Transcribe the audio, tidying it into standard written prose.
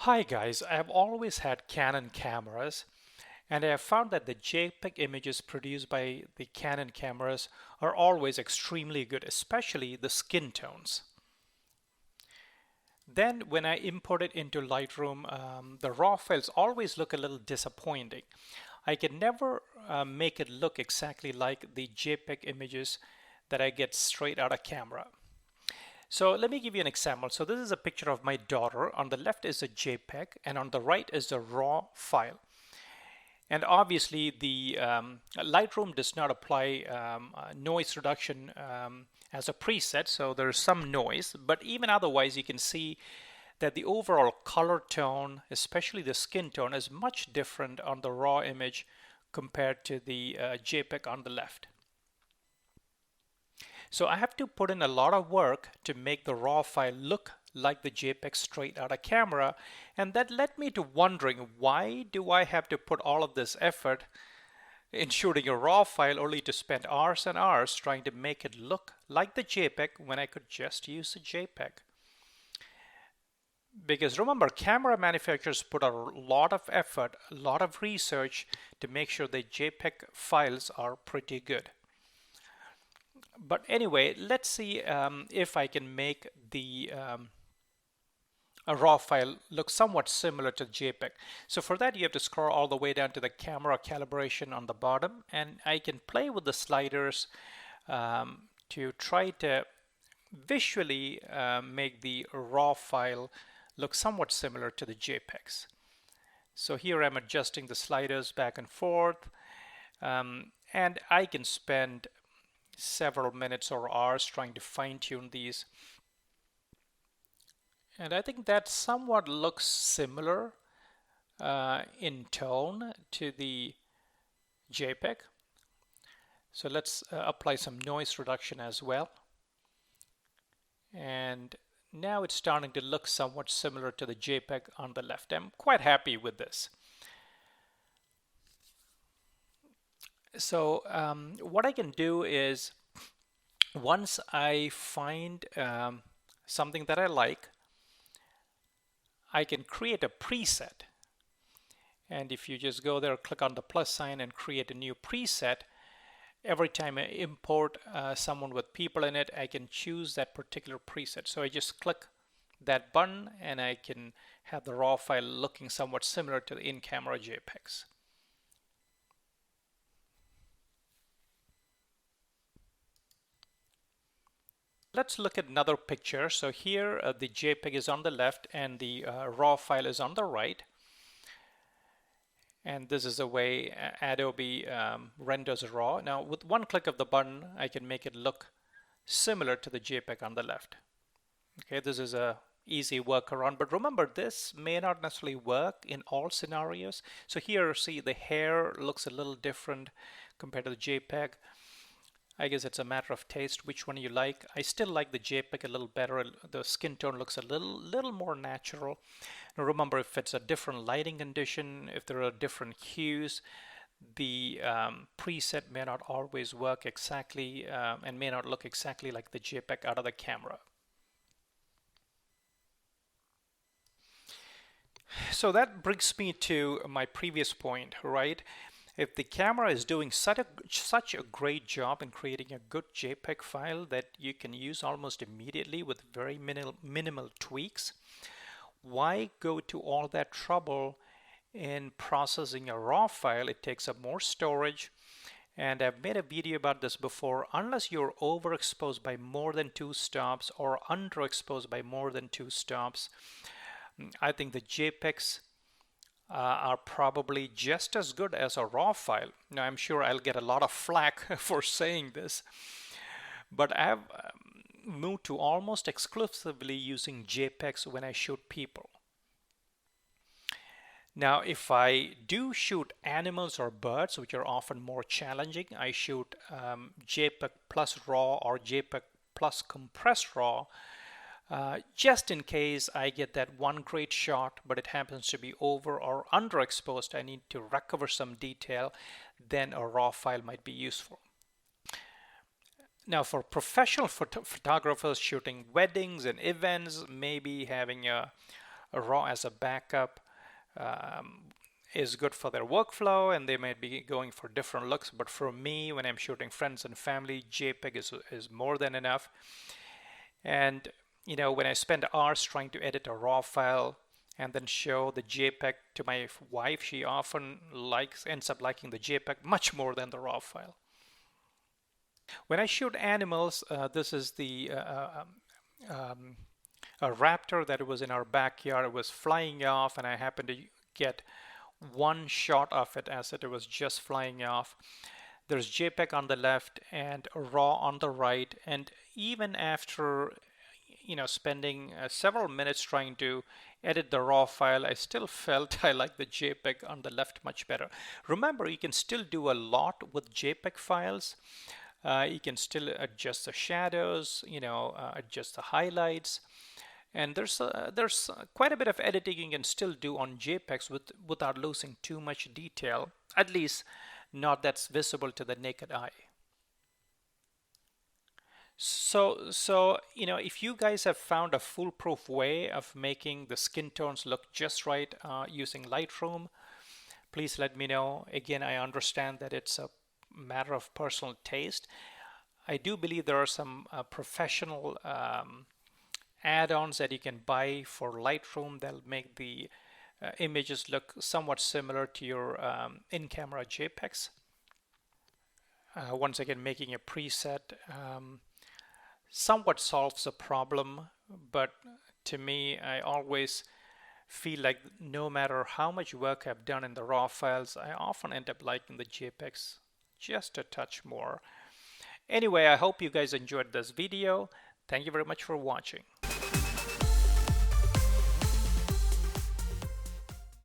Hi guys, I have always had Canon cameras and I have found that the JPEG images produced by the Canon cameras are always extremely good, especially the skin tones. Then when I import it into Lightroom, the raw files always look a little disappointing. I can never make it look exactly like the JPEG images that I get straight out of camera. So let me give you an example. So this is a picture of my daughter. On the left is a JPEG and on the right is a raw file. And obviously the Lightroom does not apply noise reduction as a preset, so there's some noise, but even otherwise you can see that the overall color tone, especially the skin tone, is much different on the raw image compared to the JPEG on the left. So I have to put in a lot of work to make the raw file look like the JPEG straight out of camera, and that led me to wondering, why do I have to put all of this effort in shooting a raw file only to spend hours and hours trying to make it look like the JPEG when I could just use the JPEG? Because remember, camera manufacturers put a lot of effort, a lot of research to make sure the JPEG files are pretty good. But anyway, let's see if I can make the a raw file look somewhat similar to JPEG. So for that, you have to scroll all the way down to the camera calibration on the bottom, and I can play with the sliders to try to visually make the raw file look somewhat similar to the JPEGs. So here I'm adjusting the sliders back and forth, and I can spend several minutes or hours trying to fine-tune these. And I think that somewhat looks similar in tone to the JPEG. So let's apply some noise reduction as well. And now it's starting to look somewhat similar to the JPEG on the left. I'm quite happy with this. So what I can do is, once I find something that I like, I can create a preset. And if you just go there, click on the plus sign and create a new preset, every time I import someone with people in it, I can choose that particular preset. So I just click that button and I can have the raw file looking somewhat similar to the in-camera JPEGs. Let's look at another picture. So here the JPEG is on the left and the raw file is on the right. And this is the way Adobe renders raw. Now with one click of the button, I can make it look similar to the JPEG on the left. Okay, this is a easy workaround, but remember, this may not necessarily work in all scenarios. So here, see, the hair looks a little different compared to the JPEG. I guess it's a matter of taste, which one you like. I still like the JPEG a little better. The skin tone looks a little more natural. Now remember, if it's a different lighting condition, if there are different hues, the preset may not always work exactly and may not look exactly like the JPEG out of the camera. So that brings me to my previous point, right? If the camera is doing such a great job in creating a good JPEG file that you can use almost immediately with very minimal tweaks, why go to all that trouble in processing a raw file? It takes up more storage, and I've made a video about this before. Unless you're overexposed by more than 2 stops or underexposed by more than 2 stops, I think the JPEGs are probably just as good as a raw file. Now I'm sure I'll get a lot of flack for saying this, but I've moved to almost exclusively using JPEGs when I shoot people. Now if I do shoot animals or birds, which are often more challenging, I shoot JPEG plus raw or JPEG plus compressed raw. Just in case I get that one great shot, but it happens to be over or underexposed, I need to recover some detail, then a raw file might be useful. Now for professional photographers shooting weddings and events, maybe having a RAW as a backup is good for their workflow, and they might be going for different looks. But for me, when I'm shooting friends and family, JPEG is more than enough. And when I spend hours trying to edit a RAW file and then show the JPEG to my wife, she often ends up liking the JPEG much more than the RAW file. When I shoot animals, this is the a raptor that was in our backyard. It was flying off, and I happened to get one shot of it as it was just flying off. There's JPEG on the left and RAW on the right, and even after spending several minutes trying to edit the RAW file, I still felt I like the JPEG on the left much better. Remember, you can still do a lot with JPEG files. You can still adjust the shadows, adjust the highlights, and there's quite a bit of editing you can still do on JPEGs without losing too much detail, at least not that's visible to the naked eye. So if you guys have found a foolproof way of making the skin tones look just right using Lightroom, please let me know. Again, I understand that it's a matter of personal taste. I do believe there are some professional add-ons that you can buy for Lightroom that'll make the images look somewhat similar to your in-camera JPEGs. Once again, making a preset somewhat solves the problem, but to me, I always feel like no matter how much work I've done in the RAW files, I often end up liking the JPEGs just a touch more. Anyway, I hope you guys enjoyed this video. Thank you very much for watching.